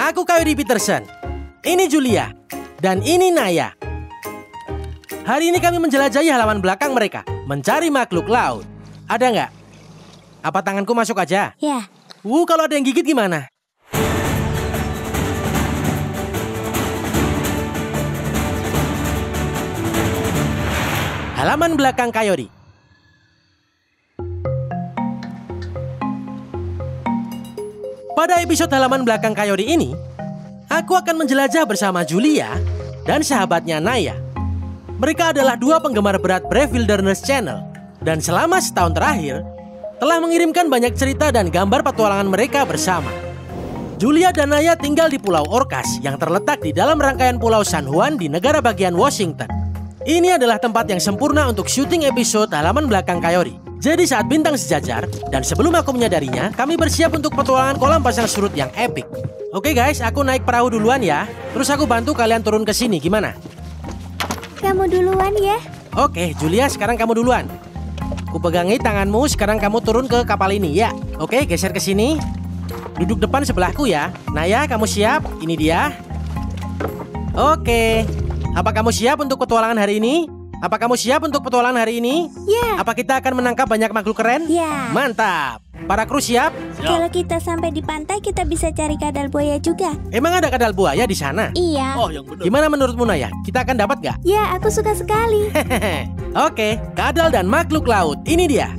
Aku Coyote Peterson. Ini Julia. Dan ini Naya. Hari ini kami menjelajahi halaman belakang mereka. Mencari makhluk laut. Ada nggak? Apa tanganku masuk aja? Ya. Kalau ada yang gigit gimana? Halaman belakang Coyote. Pada episode halaman belakang Coyote ini, aku akan menjelajah bersama Julia dan sahabatnya Naya. Mereka adalah dua penggemar berat Brave Wilderness Channel. Dan selama setahun terakhir, telah mengirimkan banyak cerita dan gambar petualangan mereka bersama. Julia dan Naya tinggal di Pulau Orcas yang terletak di dalam rangkaian Pulau San Juan di negara bagian Washington. Ini adalah tempat yang sempurna untuk syuting episode halaman belakang Coyote. Jadi saat bintang sejajar, dan sebelum aku menyadarinya, kami bersiap untuk petualangan kolam pasang surut yang epic. Oke guys, aku naik perahu duluan ya. Terus aku bantu kalian turun ke sini, gimana? Kamu duluan ya. Oke, Julia sekarang kamu duluan. Ku pegangi tanganmu, sekarang kamu turun ke kapal ini ya. Oke, geser ke sini. Duduk depan sebelahku ya. Naya, kamu siap? Ini dia. Oke. Apa kamu siap untuk petualangan hari ini? Apa kamu siap untuk petualangan hari ini? Ya. Apa kita akan menangkap banyak makhluk keren? Ya. Mantap. Para kru siap? Kalau kita sampai di pantai, kita bisa cari kadal buaya juga. Emang ada kadal buaya di sana? Iya. Oh, yang benar. Gimana menurutmu Naya? Kita akan dapat gak? Ya, aku suka sekali. Oke, kadal dan makhluk laut. Ini dia.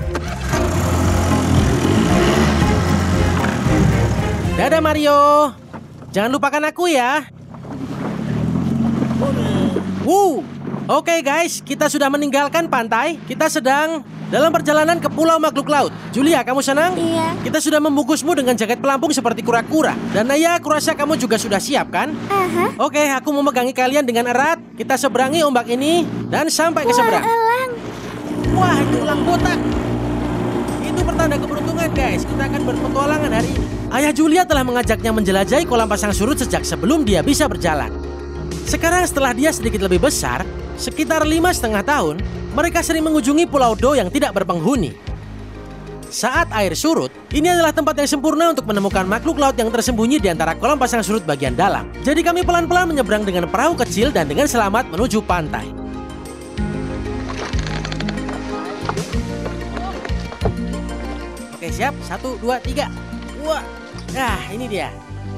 Dadah Mario. Jangan lupakan aku ya. Oke guys, kita sudah meninggalkan pantai. Kita sedang dalam perjalanan ke pulau makhluk laut. Julia, kamu senang? Iya. Kita sudah membungkusmu dengan jaket pelampung seperti kura-kura. Dan Naya, aku rasa kamu juga sudah siap kan? Aha. Oke, aku memegangi kalian dengan erat. Kita seberangi ombak ini dan sampai ke seberang. Elang. Wah, itu elang botak. Itu pertanda keberuntungan guys. Kita akan berpetualangan hari ini. Ayah Julia telah mengajaknya menjelajahi kolam pasang surut sejak sebelum dia bisa berjalan. Sekarang setelah dia sedikit lebih besar, sekitar 5,5 tahun, mereka sering mengunjungi Pulau Do yang tidak berpenghuni. Saat air surut, ini adalah tempat yang sempurna untuk menemukan makhluk laut yang tersembunyi di antara kolam pasang surut bagian dalam. Jadi kami pelan-pelan menyeberang dengan perahu kecil dan dengan selamat menuju pantai. Oke, siap? 1, 2, 3. Wah, nah ini dia.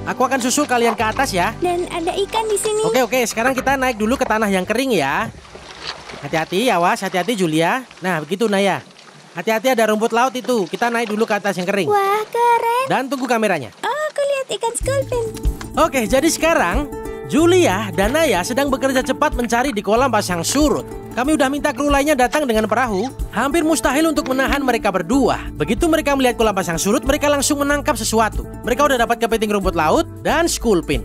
Aku akan susul kalian ke atas ya. Dan ada ikan di sini. Oke, sekarang kita naik dulu ke tanah yang kering ya. Hati-hati, awas, hati-hati Julia. Nah, begitu Naya. Hati-hati ada rumput laut itu. Kita naik dulu ke atas yang kering. Wah, keren. Dan tunggu kameranya. Oh, aku lihat ikan sculpin. Oke, jadi sekarang Julia dan Naya sedang bekerja cepat mencari di kolam pasang surut. Kami udah minta kru lainnya datang dengan perahu. Hampir mustahil untuk menahan mereka berdua. Begitu mereka melihat kolam pasang surut, mereka langsung menangkap sesuatu. Mereka udah dapat kepiting rumput laut dan sculpin.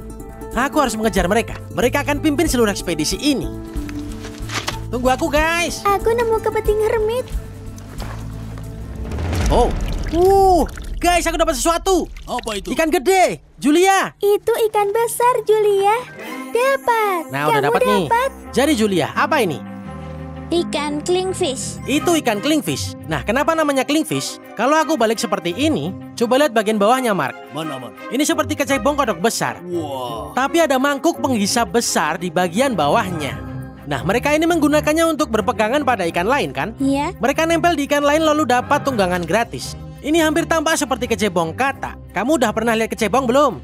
Aku harus mengejar mereka. Mereka akan pimpin seluruh ekspedisi ini. Tunggu aku guys. Aku nemu kepiting hermit. Guys, aku dapat sesuatu. Apa itu? Ikan gede. Julia. Itu ikan besar, Julia. Dapat. Nah, udah Kamu dapat nih. Jadi Julia, apa ini? Ikan clingfish. Itu ikan clingfish. Nah, kenapa namanya clingfish? Kalau aku balik seperti ini, coba lihat bagian bawahnya, Mark. Mana? Ini seperti kecebong kodok besar. Wow. Tapi ada mangkuk penghisap besar di bagian bawahnya. Nah, mereka ini menggunakannya untuk berpegangan pada ikan lain, kan? Iya. Mereka nempel di ikan lain lalu dapat tunggangan gratis. Ini hampir tampak seperti kecebong kata. Kamu udah pernah lihat kecebong belum?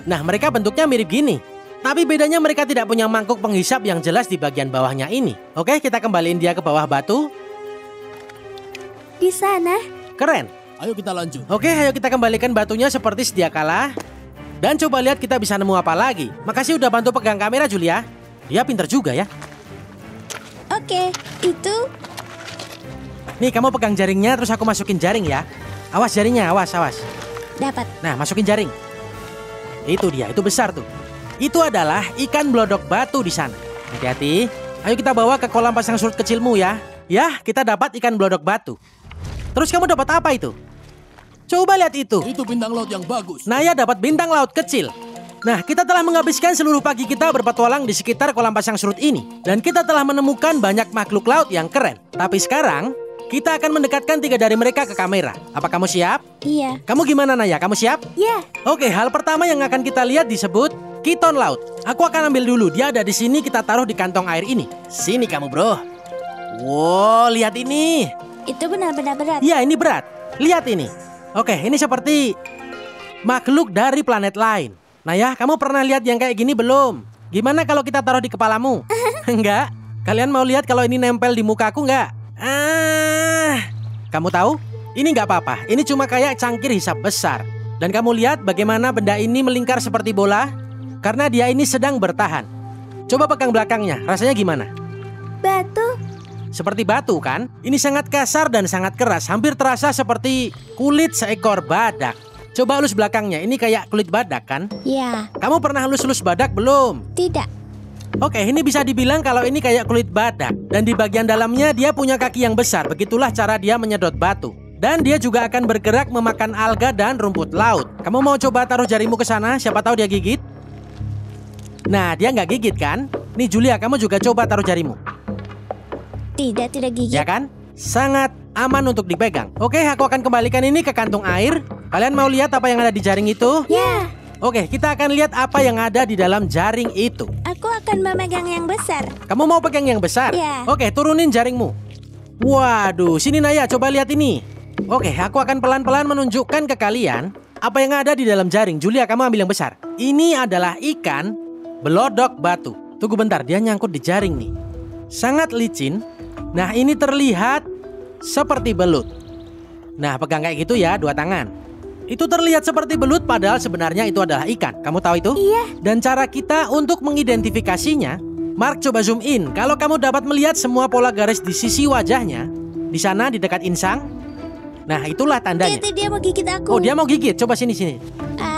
Nah, mereka bentuknya mirip gini. Tapi bedanya mereka tidak punya mangkuk penghisap yang jelas di bagian bawahnya ini. Oke, kita kembaliin dia ke bawah batu. Di sana. Keren. Ayo kita lanjut. Oke, ayo kita kembalikan batunya seperti sedia kala. Dan coba lihat kita bisa nemu apa lagi. Makasih udah bantu pegang kamera, Julia. Dia pinter juga ya. Oke, itu. Nih, kamu pegang jaringnya, terus aku masukin jaring ya. Awas jaringnya, awas. Dapat. Nah, masukin jaring. Itu dia, itu besar tuh. Itu adalah ikan blodok batu di sana. Hati-hati. Ayo kita bawa ke kolam pasang surut kecilmu ya. Ya, kita dapat ikan blodok batu. Terus kamu dapat apa itu? Coba lihat itu. Itu bintang laut yang bagus. Naya dapat bintang laut kecil. Nah, kita telah menghabiskan seluruh pagi kita berpetualang di sekitar kolam pasang surut ini. Dan kita telah menemukan banyak makhluk laut yang keren. Tapi sekarang, kita akan mendekatkan 3 dari mereka ke kamera. Apa kamu siap? Iya. Kamu gimana Naya? Kamu siap? Ya. Oke, hal pertama yang akan kita lihat disebut kiton laut. Aku akan ambil dulu, dia ada di sini, kita taruh di kantong air ini. Sini kamu bro. Wow, lihat ini. Itu benar-benar berat. Ya, ini berat. Lihat ini. Oke, ini seperti makhluk dari planet lain. Naya, kamu pernah lihat yang kayak gini belum? Gimana kalau kita taruh di kepalamu? Enggak? Kalian mau lihat kalau ini nempel di mukaku enggak? Kamu tahu? Ini nggak apa-apa. Ini cuma kayak cangkir hisap besar. Dan kamu lihat bagaimana benda ini melingkar seperti bola? Karena dia ini sedang bertahan. Coba pegang belakangnya. Rasanya gimana? Batu. Seperti batu kan? Ini sangat kasar dan sangat keras. Hampir terasa seperti kulit seekor badak. Coba elus belakangnya. Ini kayak kulit badak kan? Ya. Kamu pernah elus-elus badak belum? Tidak. Oke, ini bisa dibilang kalau ini kayak kulit badak. Dan di bagian dalamnya dia punya kaki yang besar. Begitulah cara dia menyedot batu. Dan dia juga akan bergerak memakan alga dan rumput laut. Kamu mau coba taruh jarimu ke sana? Siapa tahu dia gigit? Nah, dia nggak gigit kan? Nih Julia, kamu juga coba taruh jarimu. Tidak gigit. Ya kan? Sangat aman untuk dipegang. Oke, aku akan kembalikan ini ke kantung air. Kalian mau lihat apa yang ada di jaring itu? Ya. Oke, kita akan lihat apa yang ada di dalam jaring itu. Aku akan memegang yang besar. Kamu mau pegang yang besar? Ya. Oke, turunin jaringmu. Waduh, sini Naya, coba lihat ini. Oke, aku akan pelan-pelan menunjukkan ke kalian apa yang ada di dalam jaring. Julia, kamu ambil yang besar. Ini adalah ikan belodok batu. Tunggu bentar, dia nyangkut di jaring nih. Sangat licin. Nah, ini terlihat seperti belut. Nah, pegang kayak gitu ya, 2 tangan. Itu terlihat seperti belut padahal sebenarnya itu adalah ikan. Kamu tahu itu? Iya. Dan cara kita untuk mengidentifikasinya, Mark coba zoom in. Kalau kamu dapat melihat semua pola garis di sisi wajahnya, di sana di dekat insang. Nah, itulah tandanya. Dia mau gigit aku. Oh, dia mau gigit. Coba sini.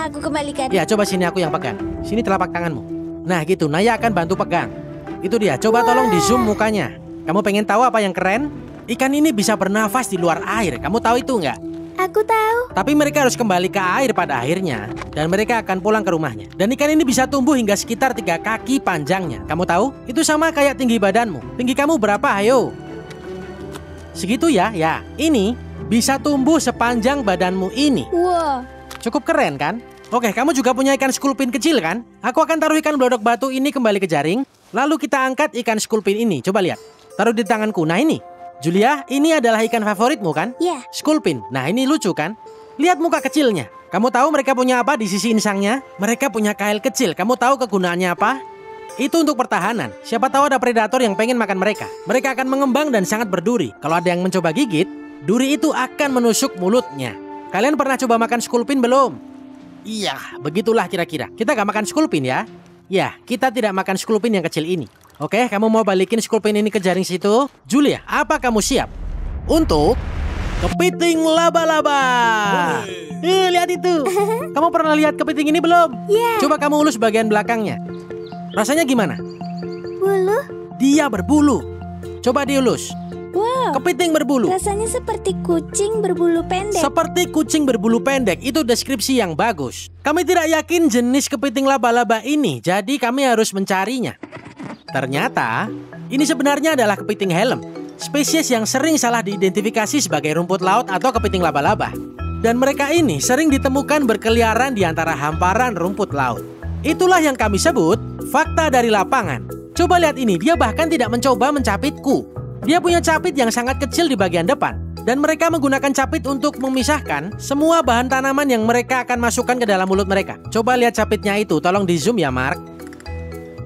Aku kembalikan. Ya, coba sini aku yang pegang. Sini telapak tanganmu. Nah, gitu. Naya akan bantu pegang. Itu dia. Coba tolong di zoom mukanya. Kamu pengen tahu apa yang keren? Ikan ini bisa bernafas di luar air. Kamu tahu itu nggak? Aku tahu. Tapi mereka harus kembali ke air pada akhirnya. Dan mereka akan pulang ke rumahnya. Dan ikan ini bisa tumbuh hingga sekitar 3 kaki panjangnya. Kamu tahu? Itu sama kayak tinggi badanmu. Tinggi kamu berapa? Ayo. Segitu ya? Ya. Ini bisa tumbuh sepanjang badanmu ini. Wow. Cukup keren kan? Oke, kamu juga punya ikan skulpin kecil kan? Aku akan taruh ikan belodok batu ini kembali ke jaring. Lalu kita angkat ikan skulpin ini. Coba lihat. Taruh di tanganku. Nah ini. Julia, ini adalah ikan favoritmu kan? Ya. Skulpin. Nah ini lucu kan? Lihat muka kecilnya. Kamu tahu mereka punya apa di sisi insangnya? Mereka punya kail kecil. Kamu tahu kegunaannya apa? Itu untuk pertahanan. Siapa tahu ada predator yang pengen makan mereka. Mereka akan mengembang dan sangat berduri. Kalau ada yang mencoba gigit, duri itu akan menusuk mulutnya. Kalian pernah coba makan skulpin belum? Iya, begitulah kira-kira. Kita gak makan skulpin ya? Ya, kita tidak makan skulpin yang kecil ini. Oke, kamu mau balikin skulpin ini ke jaring situ? Julia, apa kamu siap? Untuk kepiting laba-laba. Lihat itu. Kamu pernah lihat kepiting ini belum? Ya. Coba kamu ulus bagian belakangnya. Rasanya gimana? Bulu. Dia berbulu. Coba diulus. Wow. Kepiting berbulu. Rasanya seperti kucing berbulu pendek. Seperti kucing berbulu pendek. Itu deskripsi yang bagus. Kami tidak yakin jenis kepiting laba-laba ini, jadi kami harus mencarinya. Ternyata, ini sebenarnya adalah kepiting helm, spesies yang sering salah diidentifikasi sebagai rumput laut atau kepiting laba-laba. Dan mereka ini sering ditemukan berkeliaran di antara hamparan rumput laut. Itulah yang kami sebut fakta dari lapangan. Coba lihat ini, dia bahkan tidak mencoba mencapitku. Dia punya capit yang sangat kecil di bagian depan. Dan mereka menggunakan capit untuk memisahkan semua bahan tanaman yang mereka akan masukkan ke dalam mulut mereka. Coba lihat capitnya itu, tolong di zoom ya Mark.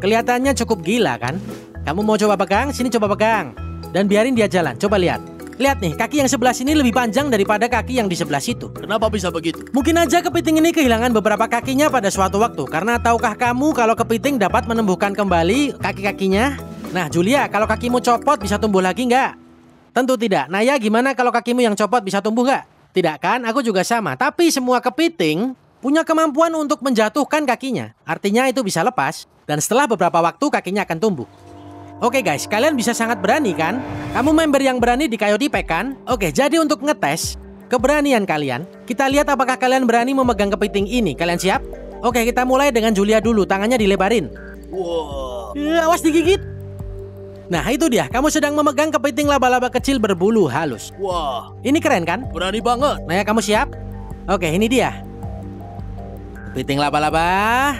Kelihatannya cukup gila kan? Kamu mau coba pegang? Sini coba pegang. Dan biarin dia jalan, coba lihat. Lihat nih, kaki yang sebelah sini lebih panjang daripada kaki yang di sebelah situ. Kenapa bisa begitu? Mungkin aja kepiting ini kehilangan beberapa kakinya pada suatu waktu. Karena tahukah kamu kalau kepiting dapat menumbuhkan kembali kaki-kakinya? Nah Julia, kalau kakimu copot bisa tumbuh lagi nggak? Tentu tidak. Naya, gimana kalau kakimu yang copot bisa tumbuh nggak? Tidak kan? Aku juga sama. Tapi semua kepiting punya kemampuan untuk menjatuhkan kakinya. Artinya itu bisa lepas. Dan setelah beberapa waktu kakinya akan tumbuh. Oke guys, kalian bisa sangat berani kan? Kamu member yang berani di Coyote Pack kan? Oke, jadi untuk ngetes keberanian kalian, kita lihat apakah kalian berani memegang kepiting ini. Kalian siap? Oke, kita mulai dengan Julia dulu. Tangannya dilebarin. Wow. Awas digigit. Nah itu dia, kamu sedang memegang kepiting laba-laba kecil berbulu halus. Wah, Ini keren kan? berani banget. Naya, kamu siap? Oke, ini dia. Kepiting laba-laba.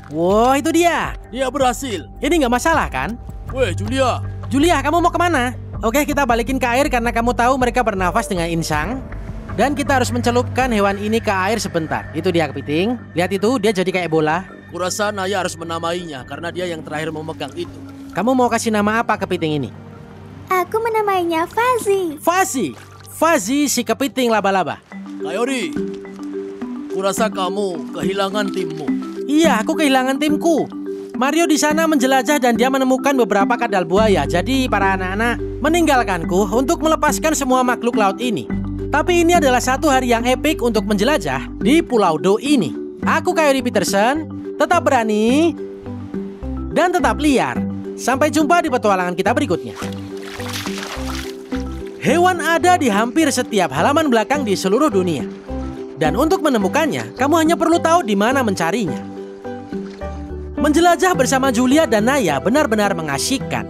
Wah, itu dia. Dia berhasil. Ini nggak masalah kan? Weh, Julia. Julia, kamu mau kemana? Oke, kita balikin ke air karena kamu tahu mereka bernafas dengan insang. Dan kita harus mencelupkan hewan ini ke air sebentar. Itu dia kepiting. Lihat itu, dia jadi kayak bola. Kurasa Naya harus menamainya karena dia yang terakhir memegang itu. Kamu mau kasih nama apa kepiting ini? Aku menamainya Fuzzy. Fuzzy. Fuzzy si kepiting laba-laba. Kaori, kurasa kamu kehilangan timmu. Iya, aku kehilangan timku. Mario di sana menjelajah dan dia menemukan beberapa kadal buaya. Jadi para anak-anak meninggalkanku untuk melepaskan semua makhluk laut ini. Tapi ini adalah satu hari yang epik untuk menjelajah di Pulau Do ini. Aku Kaori Peterson, tetap berani dan tetap liar. Sampai jumpa di petualangan kita berikutnya. Hewan ada di hampir setiap halaman belakang di seluruh dunia. Dan untuk menemukannya, kamu hanya perlu tahu di mana mencarinya. Menjelajah bersama Julia dan Naya benar-benar mengasyikkan.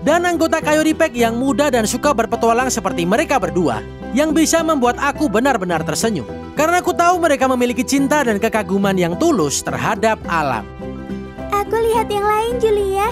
Dan anggota Kaori Pack yang muda dan suka berpetualang seperti mereka berdua, yang bisa membuat aku benar-benar tersenyum. Karena aku tahu mereka memiliki cinta dan kekaguman yang tulus terhadap alam. Aku lihat yang lain, Julia.